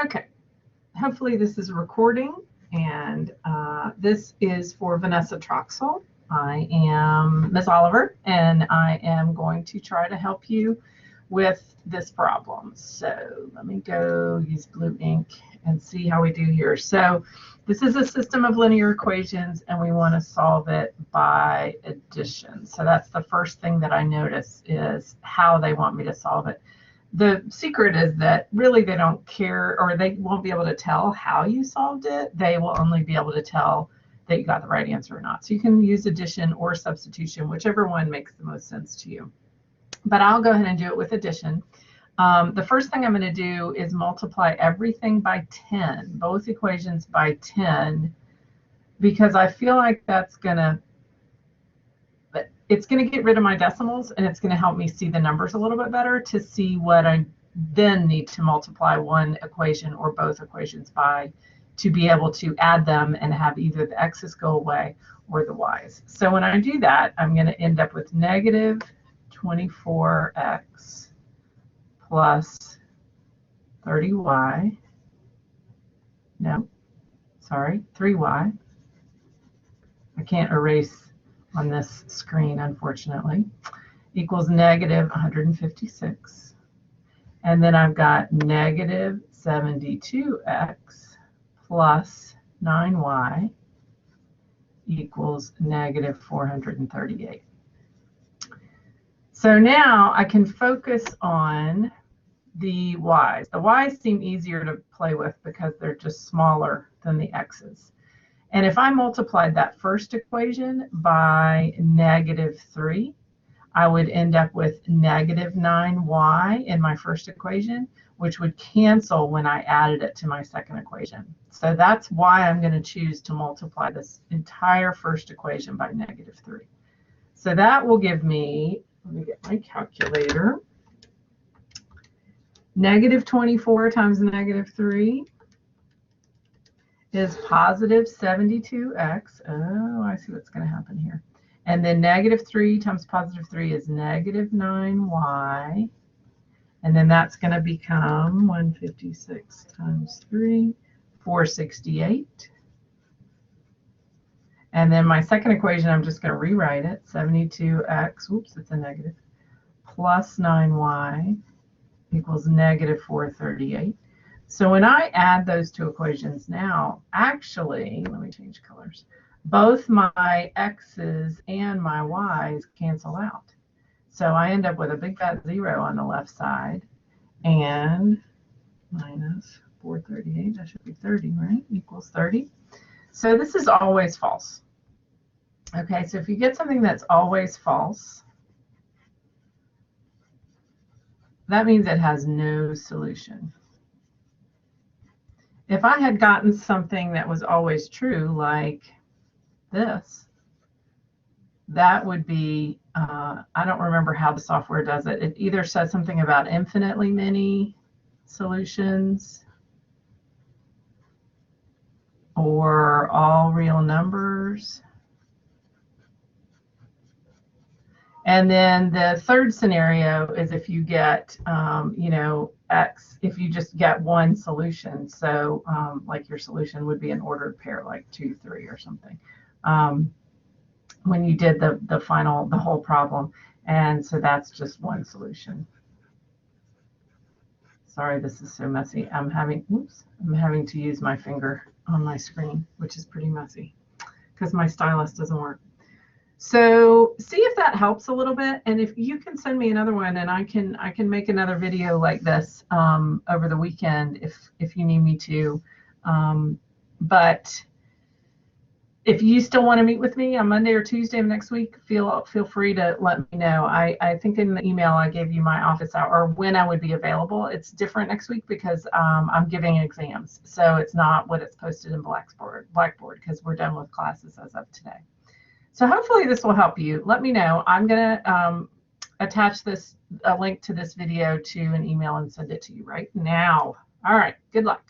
Okay, hopefully this is recording, and this is for Vanessa Troxel. I am Ms. Oliver, and I am going to try to help you with this problem. So let me go use blue ink and see how we do here. So this is a system of linear equations, and we want to solve it by addition. So that's the first thing that I notice is how they want me to solve it. The secret is that really they don't care, or they won't be able to tell how you solved it. They will only be able to tell that you got the right answer or not. So you can use addition or substitution, whichever one makes the most sense to you. But I'll go ahead and do it with addition. The first thing I'm going to do is multiply everything by 10, both equations by 10, because I feel like that's going to get rid of my decimals, and it's going to help me see the numbers a little bit better to see what I then need to multiply one equation or both equations by to be able to add them and have either the x's go away or the y's. So when I do that, I'm going to end up with negative 24x plus 30y. No, sorry, 3y. I can't erase on this screen, unfortunately, equals negative 156. And then I've got negative 72x plus 9y equals negative 438. So now I can focus on the y's. The y's seem easier to play with because they're just smaller than the x's. And if I multiplied that first equation by negative 3, I would end up with negative 9y in my first equation, which would cancel when I added it to my second equation. So that's why I'm going to choose to multiply this entire first equation by negative 3. So that will give me, let me get my calculator, negative 24 times negative 3 is positive 72x. Oh, I see what's going to happen here. And then negative 3 times positive 3 is negative 9y. And then that's going to become 156 times 3, 468. And then my second equation, I'm just going to rewrite it. 72x, oops, it's a negative, plus 9y equals negative 438. So when I add those two equations now, actually, let me change colors, both my x's and my y's cancel out. So I end up with a big fat 0 on the left side, and minus 438, that should be 30, right? Equals 30. So this is always false. Okay, so if you get something that's always false, that means it has no solution. If I had gotten something that was always true, like this, that would be, I don't remember how the software does it. It either says something about infinitely many solutions or all real numbers. And then the third scenario is if you get, x, if you just get one solution. So like your solution would be an ordered pair, like 2, 3 or something, when you did the whole problem. And so that's just one solution. Sorry, this is so messy. I'm having to use my finger on my screen, which is pretty messy because my stylus doesn't work. So see if that helps a little bit, and if you can send me another one, and I can make another video like this over the weekend if you need me to. But if you still want to meet with me on Monday or Tuesday of next week, feel free to let me know. I think in the email I gave you my office hour or when I would be available. It's different next week because I'm giving exams, so it's not what it's posted in Blackboard because we're done with classes as of today. So hopefully this will help you. Let me know. I'm going to attach a link to this video to an email and send it to you right now. All right, good luck.